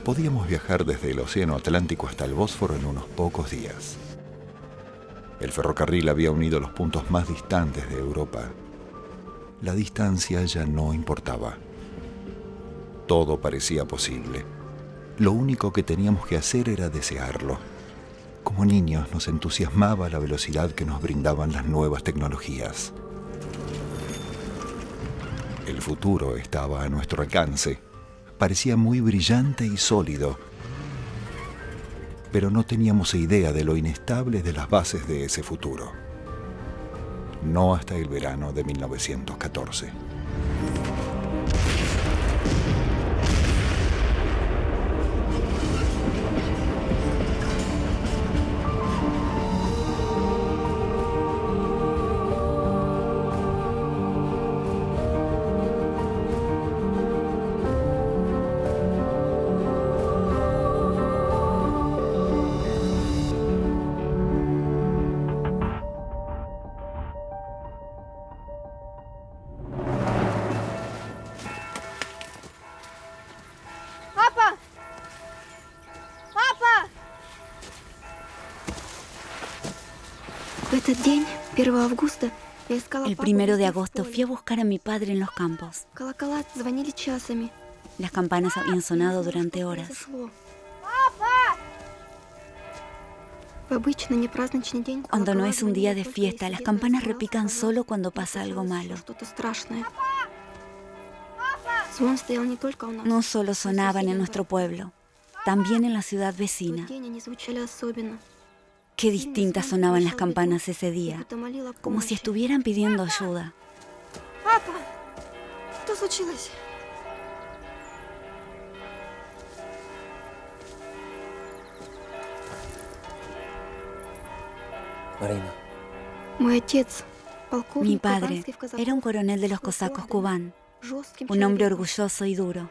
Podíamos viajar desde el Océano Atlántico hasta el Bósforo en unos pocos días. El ferrocarril había unido los puntos más distantes de Europa. La distancia ya no importaba. Todo parecía posible. Lo único que teníamos que hacer era desearlo. Como niños nos entusiasmaba la velocidad que nos brindaban las nuevas tecnologías. El futuro estaba a nuestro alcance. Parecía muy brillante y sólido, pero no teníamos idea de lo inestable de las bases de ese futuro. No hasta el verano de 1914. El 1 de agosto fui a buscar a mi padre en los campos. Las campanas habían sonado durante horas. Cuando no es un día de fiesta, las campanas repican solo cuando pasa algo malo. No solo sonaban en nuestro pueblo, también en la ciudad vecina. Qué distintas sonaban las campanas ese día, como si estuvieran pidiendo ayuda. Mi padre era un coronel de los cosacos cubán, un hombre orgulloso y duro.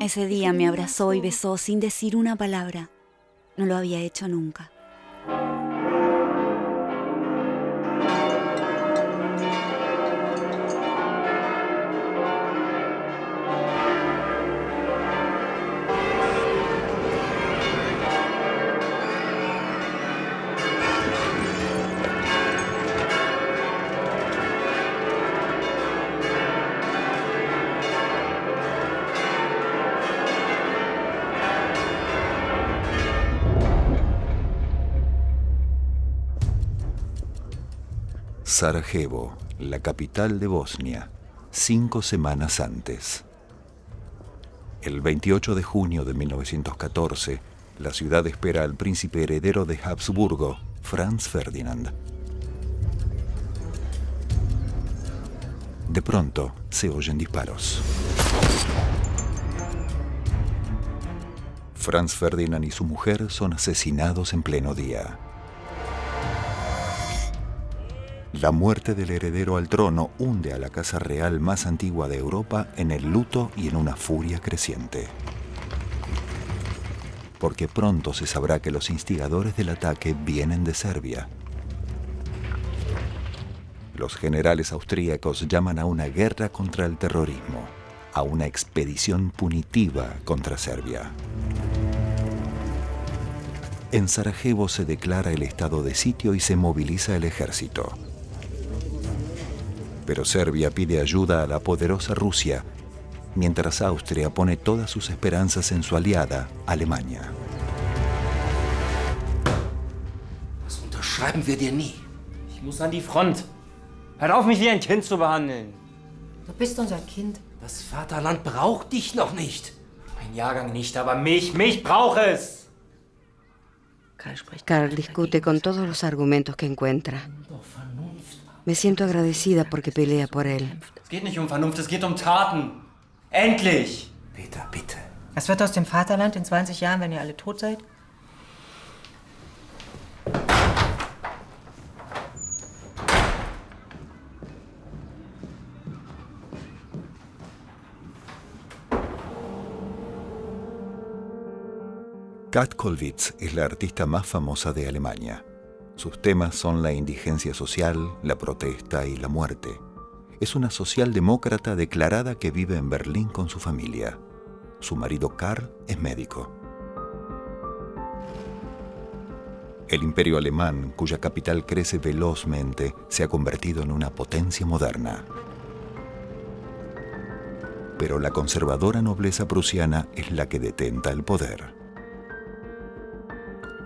Ese día me abrazó y besó sin decir una palabra. No lo había hecho nunca. Sarajevo, la capital de Bosnia, 5 semanas antes. El 28 de junio de 1914, la ciudad espera al príncipe heredero de Habsburgo, Franz Ferdinand. De pronto, se oyen disparos. Franz Ferdinand y su mujer son asesinados en pleno día. La muerte del heredero al trono hunde a la casa real más antigua de Europa en el luto y en una furia creciente. Porque pronto se sabrá que los instigadores del ataque vienen de Serbia. Los generales austríacos llaman a una guerra contra el terrorismo, a una expedición punitiva contra Serbia. En Sarajevo se declara el estado de sitio y se moviliza el ejército. Pero Serbia pide ayuda a la poderosa Rusia, mientras Austria pone todas sus esperanzas en su aliada, Alemania. Das unterschreiben wir dir nie. Ich muss an die Front. Hör auf, mich wie ein Kind zu behandeln. Du bist unser Kind. Das Vaterland braucht dich noch nicht. Mein Jahrgang nicht, aber mich braucht es. Karl discute con todos los argumentos que encuentra. Me siento agradecida porque pelea por él. Es geht nicht um Vernunft, es geht um Taten. Endlich! Peter, bitte. Was wird aus dem Vaterland in 20 Jahren, wenn ihr alle tot seid? Kat Kollwitz es la artista más famosa de Alemania. Sus temas son la indigencia social, la protesta y la muerte. es una socialdemócrata declarada que vive en Berlín con su familia. Su marido Karl es médico. El imperio alemán, cuya capital crece velozmente, se ha convertido en una potencia moderna. Pero la conservadora nobleza prusiana es la que detenta el poder.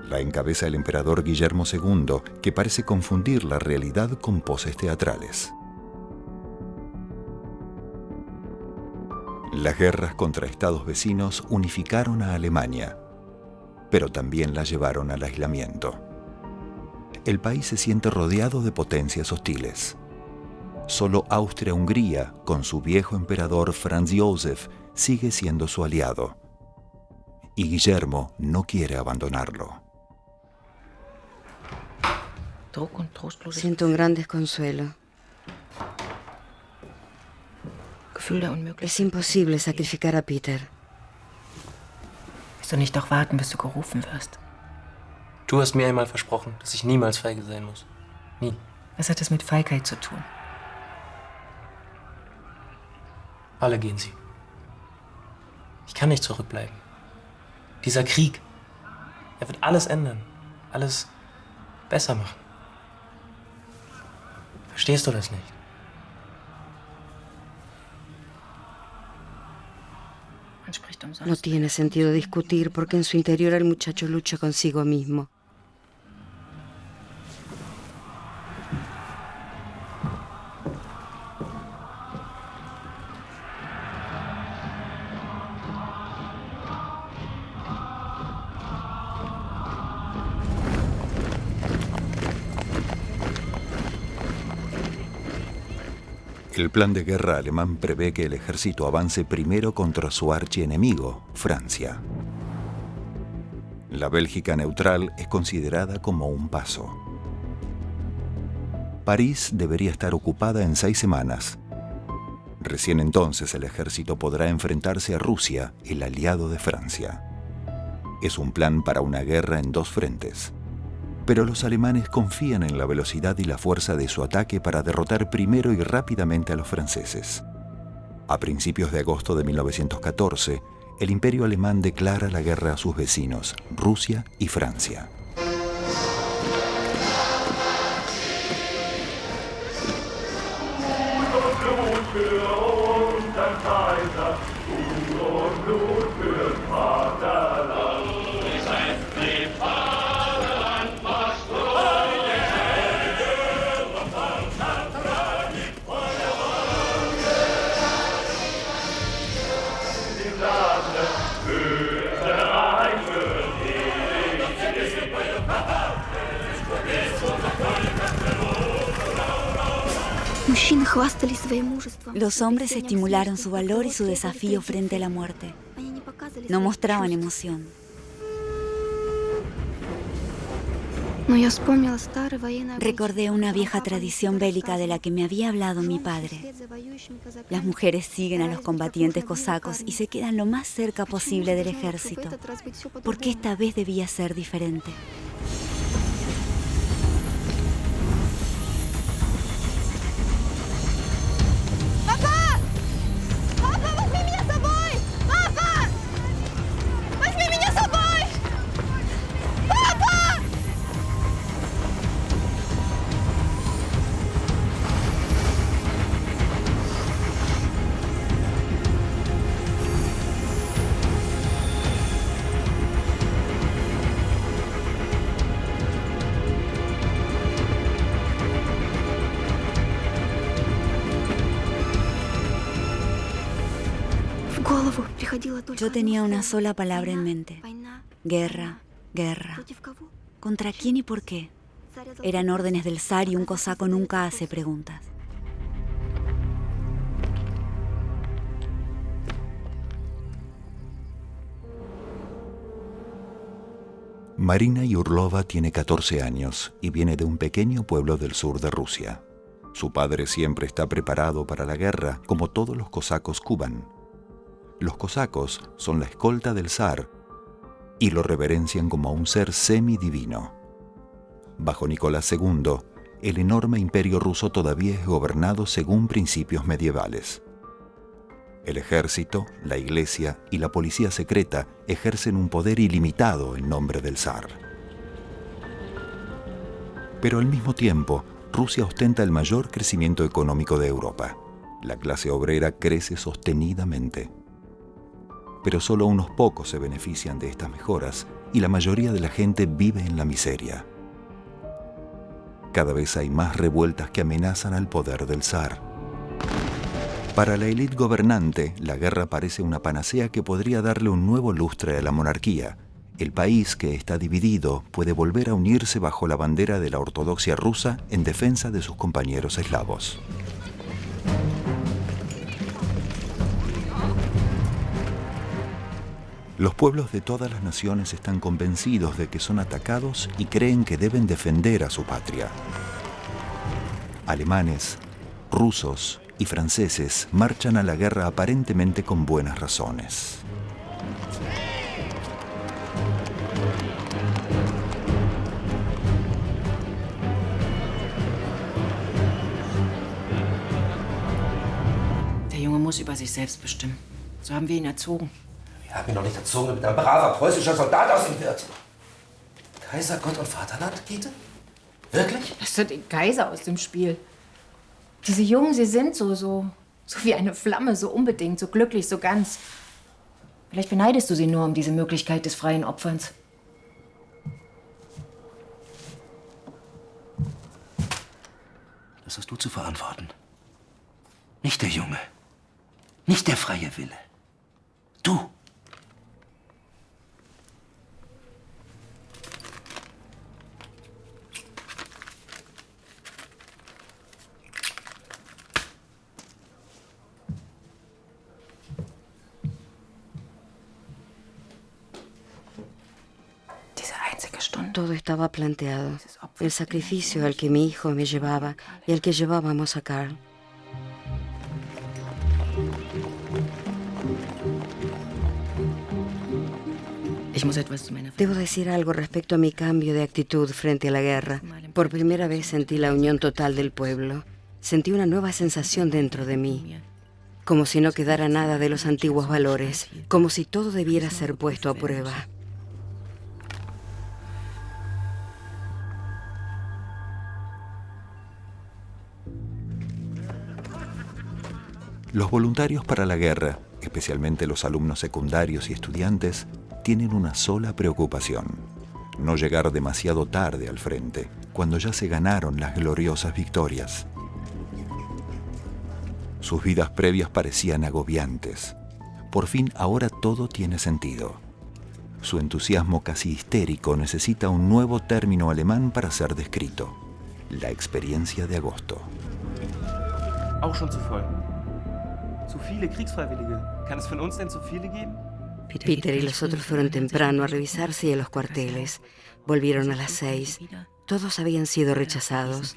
La encabeza el emperador Guillermo II, que parece confundir la realidad con poses teatrales. Las guerras contra estados vecinos unificaron a Alemania, pero también la llevaron al aislamiento. El país se siente rodeado de potencias hostiles. Solo Austria-Hungría, con su viejo emperador Franz Josef, sigue siendo su aliado. Y Guillermo no quiere abandonarlo. Siento un gran desconsuelo. Es imposible sacrificar a Peter. Willst du nicht auch warten, bis du gerufen wirst? Du hast mir einmal versprochen, dass ich niemals feige sein muss. Nie. Was hat das mit Feigheit zu tun? Alle gehen sie. Ich kann nicht zurückbleiben. Dieser Krieg, er wird alles ändern. Alles besser machen. Verstehst du das nicht? No tiene sentido discutir porque en su interior el muchacho lucha consigo mismo. El plan de guerra alemán prevé que el ejército avance primero contra su archienemigo, Francia. La Bélgica neutral es considerada como un paso. París debería estar ocupada en 6 semanas. Recién entonces el ejército podrá enfrentarse a Rusia, el aliado de Francia. Es un plan para una guerra en 2 frentes. Pero los alemanes confían en la velocidad y la fuerza de su ataque para derrotar primero y rápidamente a los franceses. A principios de agosto de 1914, el Imperio alemán declara la guerra a sus vecinos, Rusia y Francia. Los hombres estimularon su valor y su desafío frente a la muerte. No mostraban emoción. Recordé una vieja tradición bélica de la que me había hablado mi padre. Las mujeres siguen a los combatientes cosacos y se quedan lo más cerca posible del ejército, porque esta vez debía ser diferente. Yo tenía una sola palabra en mente. Guerra, guerra. ¿Contra quién y por qué? Eran órdenes del zar y un cosaco nunca hace preguntas. Marina Yurlova tiene 14 años y viene de un pequeño pueblo del sur de Rusia. Su padre siempre está preparado para la guerra, como todos los cosacos Kuban. Los cosacos son la escolta del zar y lo reverencian como a un ser semidivino. Bajo Nicolás II, el enorme imperio ruso todavía es gobernado según principios medievales. El ejército, la iglesia y la policía secreta ejercen un poder ilimitado en nombre del zar. Pero al mismo tiempo, Rusia ostenta el mayor crecimiento económico de Europa. La clase obrera crece sostenidamente. Pero solo unos pocos se benefician de estas mejoras y la mayoría de la gente vive en la miseria. Cada vez hay más revueltas que amenazan al poder del zar. Para la élite gobernante, la guerra parece una panacea que podría darle un nuevo lustre a la monarquía. El país, que está dividido, puede volver a unirse bajo la bandera de la ortodoxia rusa en defensa de sus compañeros eslavos. Los pueblos de todas las naciones están convencidos de que son atacados y creen que deben defender a su patria. Alemanes, rusos y franceses marchan a la guerra aparentemente con buenas razones. Der Junge muss über sich selbst bestimmen. So haben wir ihn erzogen. Wir haben ihn noch nicht erzogen, damit er ein braver preußischer Soldat aussehen wird. Kaiser, Gott und Vaterland, Käthe? Wirklich? Lass doch den Kaiser aus dem Spiel. Diese Jungen, sie sind so wie eine Flamme, so unbedingt, so glücklich, so ganz. Vielleicht beneidest du sie nur um diese Möglichkeit des freien Opferns. Das hast du zu verantworten. Nicht der Junge. Nicht der freie Wille. Du. Todo estaba planteado. El sacrificio al que mi hijo me llevaba y al que llevábamos a Karl. Debo decir algo respecto a mi cambio de actitud frente a la guerra. Por primera vez sentí la unión total del pueblo. Sentí una nueva sensación dentro de mí. Como si no quedara nada de los antiguos valores. Como si todo debiera ser puesto a prueba. Los voluntarios para la guerra, especialmente los alumnos secundarios y estudiantes, tienen una sola preocupación: no llegar demasiado tarde al frente, cuando ya se ganaron las gloriosas victorias. Sus vidas previas parecían agobiantes. Por fin, ahora todo tiene sentido. Su entusiasmo casi histérico necesita un nuevo término alemán para ser descrito: la experiencia de agosto. Auch schon zu voll. Zu viele Kriegsfreiwillige. Kann es von uns denn zu viele geben? Peter y los otros fueron temprano a revisarse a los cuarteles. Volvieron a las 6. Todos habían sido rechazados.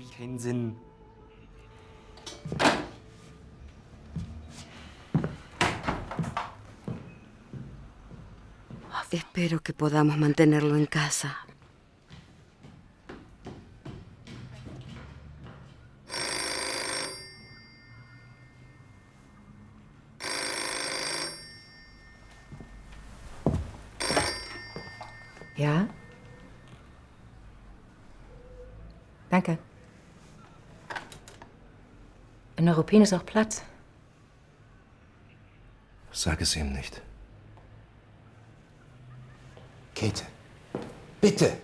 Espero que podamos mantenerlo en casa. Ja? Danke. In Neuruppin ist auch Platz. Sag es ihm nicht. Käthe, bitte!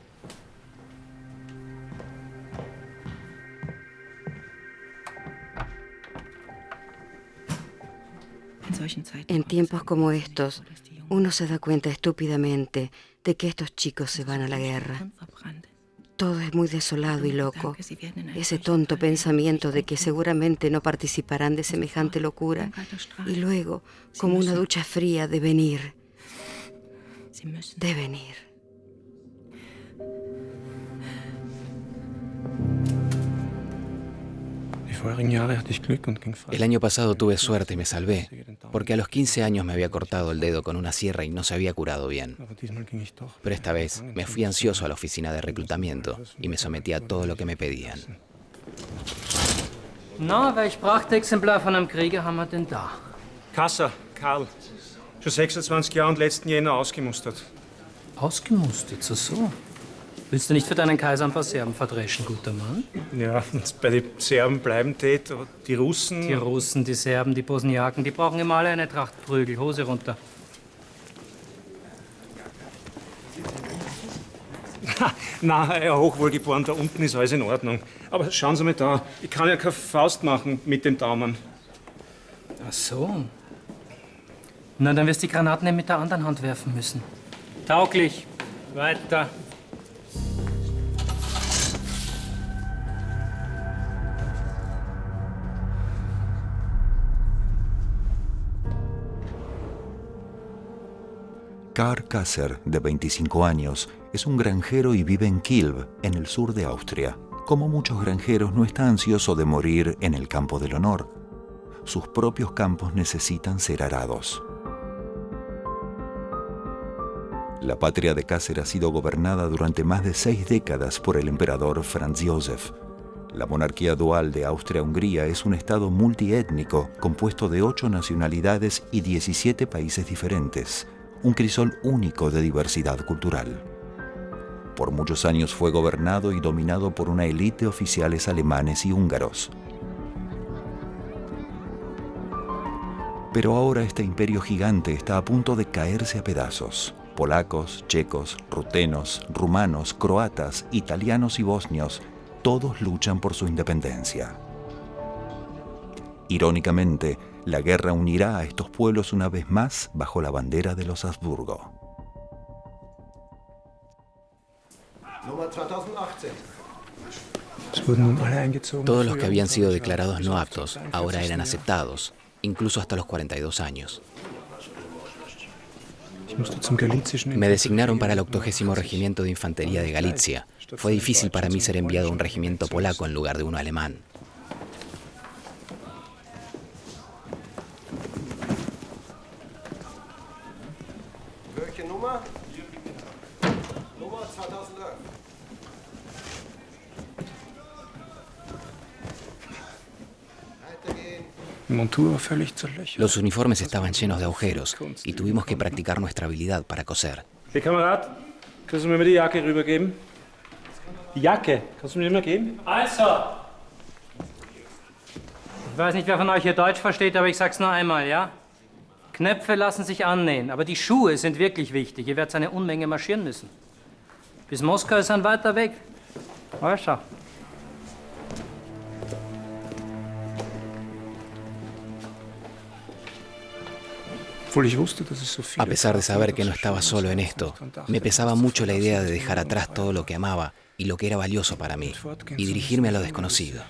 En tiempos como estos, uno se da cuenta estúpidamente de que estos chicos se van a la guerra. Todo es muy desolado y loco. Ese tonto pensamiento de que seguramente no participarán de semejante locura. Y luego, como una ducha fría, de venir. De venir. El año pasado tuve suerte y me salvé, porque a los 15 años me había cortado el dedo con una sierra y no se había curado bien. Pero esta vez me fui ansioso a la oficina de reclutamiento y me sometí a todo lo que me pedían. Na, welch Prachtexemplar von einem Krieger haben wir denn da? Kasser, Karl. Schon 26 Jahre und letzten Jänner ausgemustert. Ausgemustert, so. Willst du nicht für deinen Kaiser ein paar Serben verdreschen, guter Mann? Ja, wenn es bei den Serben bleiben tät, aber die Russen... Die Russen, die Serben, die Bosniaken, die brauchen immer alle eine Tracht Prügel. Hose runter. Na, Herr Hochwohlgeboren, da unten ist alles in Ordnung. Aber schauen Sie mal da, ich kann ja keine Faust machen mit dem Daumen. Ach so. Na, dann wirst du die Granaten eben mit der anderen Hand werfen müssen. Tauglich. Weiter. Karl Kasser, de 25 años, es un granjero y vive en Kilb, en el sur de Austria. Como muchos granjeros, no está ansioso de morir en el campo del honor. Sus propios campos necesitan ser arados. La patria de Kasser ha sido gobernada durante más de 6 décadas por el emperador Franz Josef. La monarquía dual de Austria-Hungría es un estado multiétnico compuesto de 8 nacionalidades y 17 países diferentes. Un crisol único de diversidad cultural. Por muchos años fue gobernado y dominado por una élite de oficiales alemanes y húngaros. Pero ahora este imperio gigante está a punto de caerse a pedazos. Polacos, checos, rutenos, rumanos, croatas, italianos y bosnios, todos luchan por su independencia. Irónicamente, la guerra unirá a estos pueblos una vez más bajo la bandera de los Habsburgo. Todos los que habían sido declarados no aptos ahora eran aceptados, incluso hasta los 42 años. Me designaron para el 80º Regimiento de Infantería de Galicia. Fue difícil para mí ser enviado a un regimiento polaco en lugar de uno alemán. Los uniformes estaban llenos de agujeros y tuvimos que practicar nuestra habilidad para coser. Hey Kamerad, kannst du mir mal die Jacke rübergeben? Die Jacke, kannst du mir die mal geben? Also! Ich weiß nicht, wer von euch hier Deutsch versteht, aber ich sag's nur einmal, ja? Knöpfe lassen sich annähen, aber die Schuhe sind wirklich wichtig. Ihr werdet eine Unmenge marschieren müssen. Bis Moskau ist ein weiter Weg. Also. A pesar de saber que no estaba solo en esto, me pesaba mucho la idea de dejar atrás todo lo que amaba y lo que era valioso para mí, y dirigirme a lo desconocido.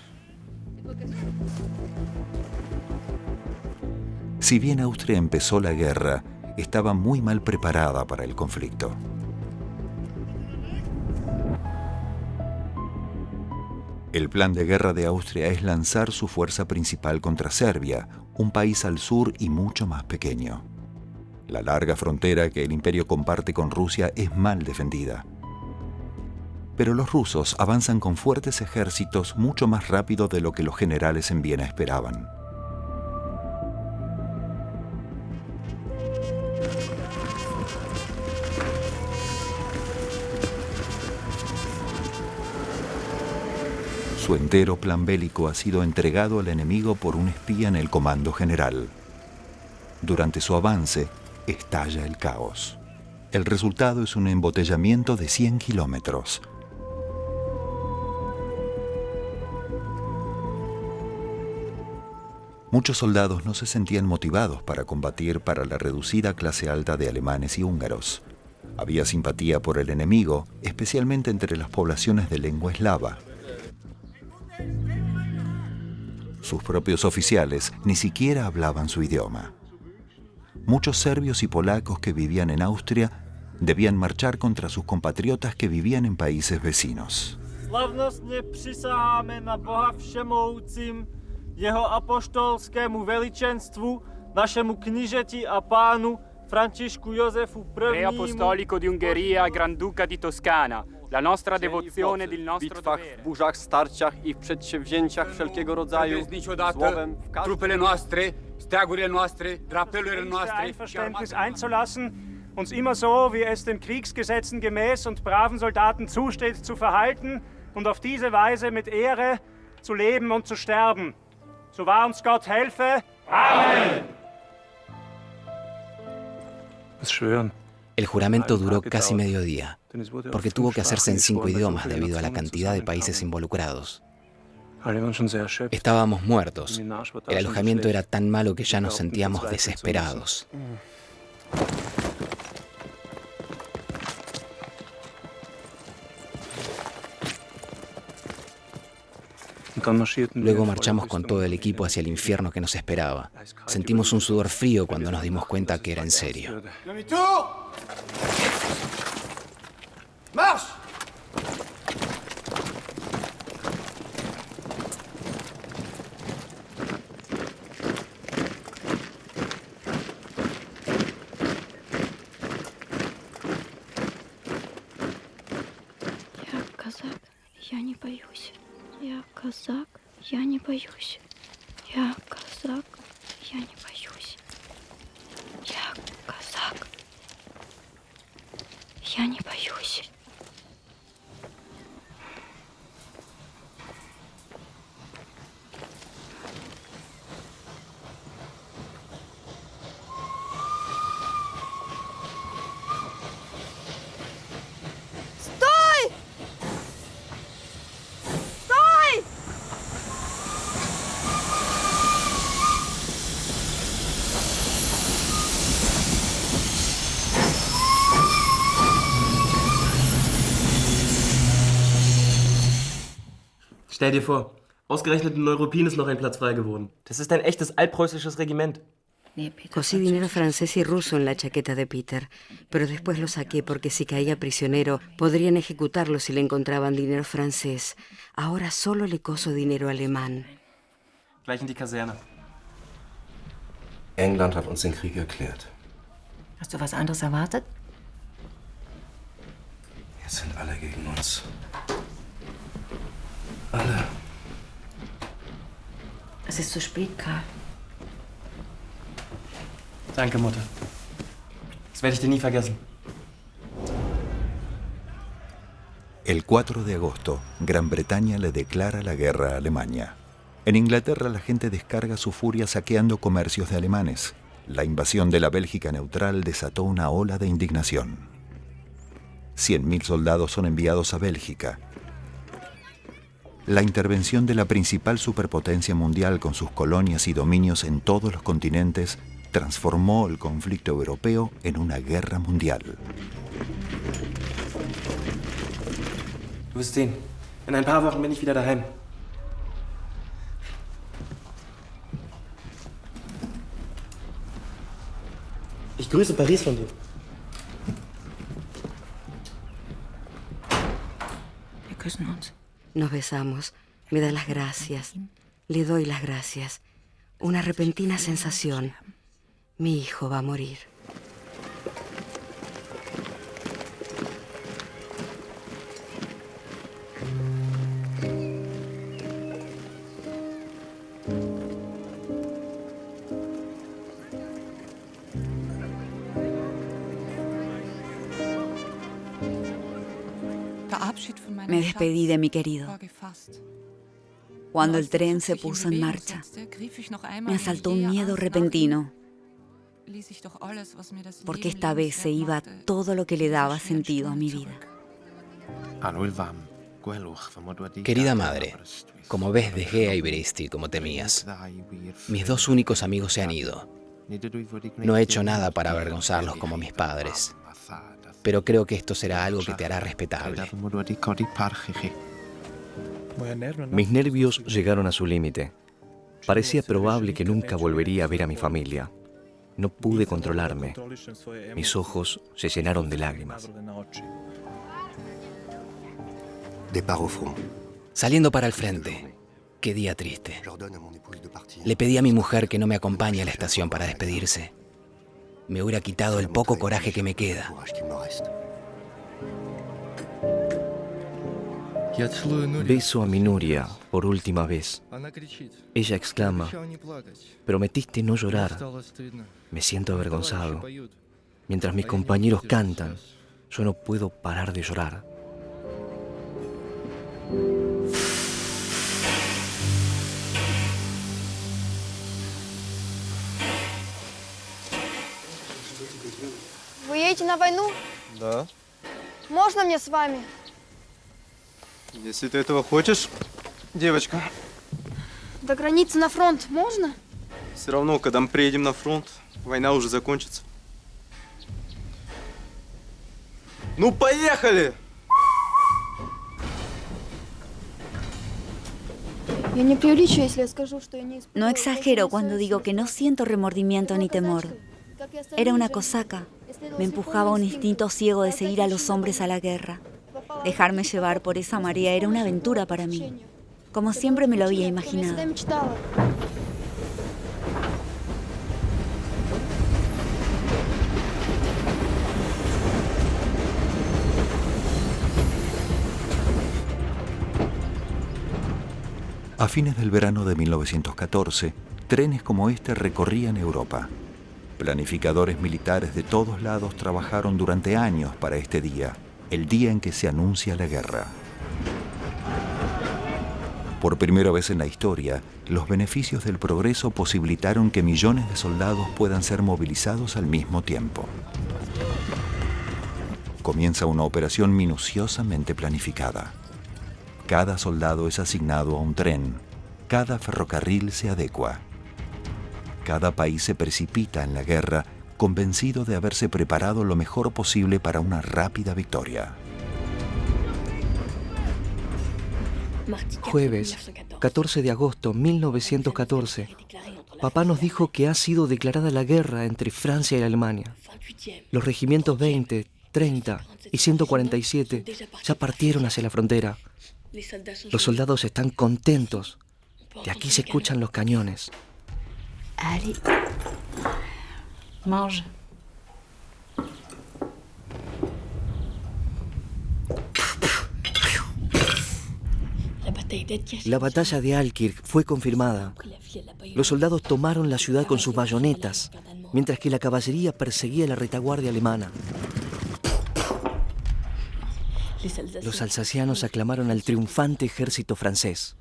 Si bien Austria empezó la guerra, estaba muy mal preparada para el conflicto. El plan de guerra de Austria es lanzar su fuerza principal contra Serbia, un país al sur y mucho más pequeño. La larga frontera que el imperio comparte con Rusia es mal defendida. Pero los rusos avanzan con fuertes ejércitos mucho más rápido de lo que los generales en Viena esperaban. Su entero plan bélico ha sido entregado al enemigo por un espía en el comando general. Durante su avance, estalla el caos. El resultado es un embotellamiento de 100 kilómetros. Muchos soldados no se sentían motivados para combatir para la reducida clase alta de alemanes y húngaros. Había simpatía por el enemigo, especialmente entre las poblaciones de lengua eslava. Sus propios oficiales ni siquiera hablaban su idioma. Muchos serbios y polacos que vivían en Austria debían marchar contra sus compatriotas que vivían en países vecinos. Slavnostne prisaháme na Boha Všemovúcim, jeho apoštolskému veličenstvu, našemu knížeti a pánu Františku Jozefu I. Re apostolico di Ungheria, Granduca di Toscana, La nostra devozione ed il nostro bitwach, dovere. burzach, starciach i w przedsięwzięciach wszelkiego rodzaju, Vedeți niciodată słowem, w każdym... trupele noastre, steagurile noastre, drapelurile noastre. Einverständnis einzulassen, uns immer so, wie es den Kriegsgesetzen gemäß und braven Soldaten zusteht, zu verhalten und auf diese Weise mit Ehre zu leben und zu sterben. So wahr uns Gott helfe. Amen. El juramento duró casi medio día, porque tuvo que hacerse en 5 idiomas debido a la cantidad de países involucrados. Estábamos muertos. El alojamiento era tan malo que ya nos sentíamos desesperados. Luego marchamos con todo el equipo hacia el infierno que nos esperaba. Sentimos un sudor frío cuando nos dimos cuenta que era en serio. Marche! Я казак, я не боюсь. Я казак, я не боюсь. Я казак, я не боюсь. Я казак, я не боюсь. Стой! Стой! Stell dir vor, ausgerechnet in Neuruppin ist noch ein Platz frei geworden. Das ist ein echtes altpreußisches Regiment. Cosí dinero francés y ruso en la chaqueta de Peter, pero después lo saqué porque si caía prisionero podrían ejecutarlo si le encontraban dinero francés. Ahora solo le coso dinero alemán. Gleich in die Kaserne. England hat uns den Krieg erklärt. Hast du was anderes erwartet? Jetzt sind alle gegen uns. Alle. Es ist zu spät, Karl. Danke, Mutter. Das werde ich dir nie vergessen. El 4 de agosto, Gran Bretaña le declara la guerra a Alemania. En Inglaterra la gente descarga su furia saqueando comercios de alemanes. La invasión de la Bélgica neutral desató una ola de indignación. 100.000 soldados son enviados a Bélgica. La intervención de la principal superpotencia mundial con sus colonias y dominios en todos los continentes transformó el conflicto europeo en una guerra mundial. Du wirst sehen. In ein paar Wochen bin ich wieder daheim. Ich grüße Paris von dir. Wir küssen uns. Nos besamos. Me da las gracias. Le doy las gracias. Una repentina sensación. Mi hijo va a morir. Me despedí de mi querido. Cuando el tren se puso en marcha, me asaltó un miedo repentino, porque esta vez se iba todo lo que le daba sentido a mi vida. Querida madre, como ves dejé a Ibristi como temías. Mis 2 únicos amigos se han ido. No he hecho nada para avergonzarlos como mis padres, pero creo que esto será algo que te hará respetable. Mis nervios llegaron a su límite. Parecía probable que nunca volvería a ver a mi familia. No pude controlarme. Mis ojos se llenaron de lágrimas. Saliendo para el frente. Qué día triste. Le pedí a mi mujer que no me acompañe a la estación para despedirse. Me hubiera quitado el poco coraje que me queda. Beso a mi Nuria por última vez. Ella exclama, prometiste no llorar. Me siento avergonzado. Mientras mis compañeros cantan, yo no puedo parar de llorar. Вы едете на войну? Да. Можно мне с вами? Если ты этого хочешь, девочка. До границы на фронт можно? Все равно, когда мы приедем на фронт, война уже закончится. Ну, поехали! Я не преувеличу, если я скажу, что я не No exagero cuando digo que no siento remordimiento ni temor. Era una cosaca. Me empujaba un instinto ciego de seguir a los hombres a la guerra. Dejarme llevar por esa marea era una aventura para mí, como siempre me lo había imaginado. A fines del verano de 1914, trenes como este recorrían Europa. Planificadores militares de todos lados trabajaron durante años para este día, el día en que se anuncia la guerra. Por primera vez en la historia, los beneficios del progreso posibilitaron que millones de soldados puedan ser movilizados al mismo tiempo. Comienza una operación minuciosamente planificada. Cada soldado es asignado a un tren, cada ferrocarril se adecua. Cada país se precipita en la guerra, convencido de haberse preparado lo mejor posible para una rápida victoria. Jueves, 14 de agosto 1914. Papá nos dijo que ha sido declarada la guerra entre Francia y Alemania. Los regimientos 20, 30 y 147 ya partieron hacia la frontera. Los soldados están contentos. De aquí se escuchan los cañones. Allez, mange. La batalla de Alkirk fue confirmada. Los soldados tomaron la ciudad con sus bayonetas, mientras que la caballería perseguía la retaguardia alemana. Los alsacianos aclamaron al triunfante ejército francés.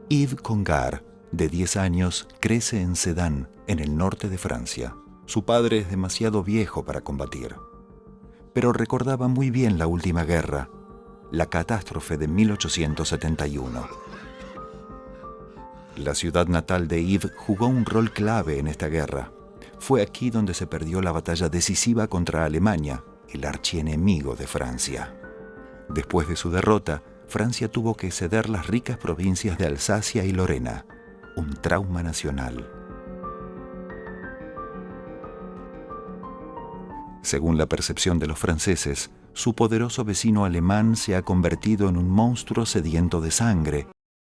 Yves Congar, de 10 años, crece en Sedan, en el norte de Francia. Su padre es demasiado viejo para combatir, pero recordaba muy bien la última guerra, la catástrofe de 1871. La ciudad natal de Yves jugó un rol clave en esta guerra. Fue aquí donde se perdió la batalla decisiva contra Alemania, el archienemigo de Francia. Después de su derrota, Francia tuvo que ceder las ricas provincias de Alsacia y Lorena, un trauma nacional. Según la percepción de los franceses, su poderoso vecino alemán se ha convertido en un monstruo sediento de sangre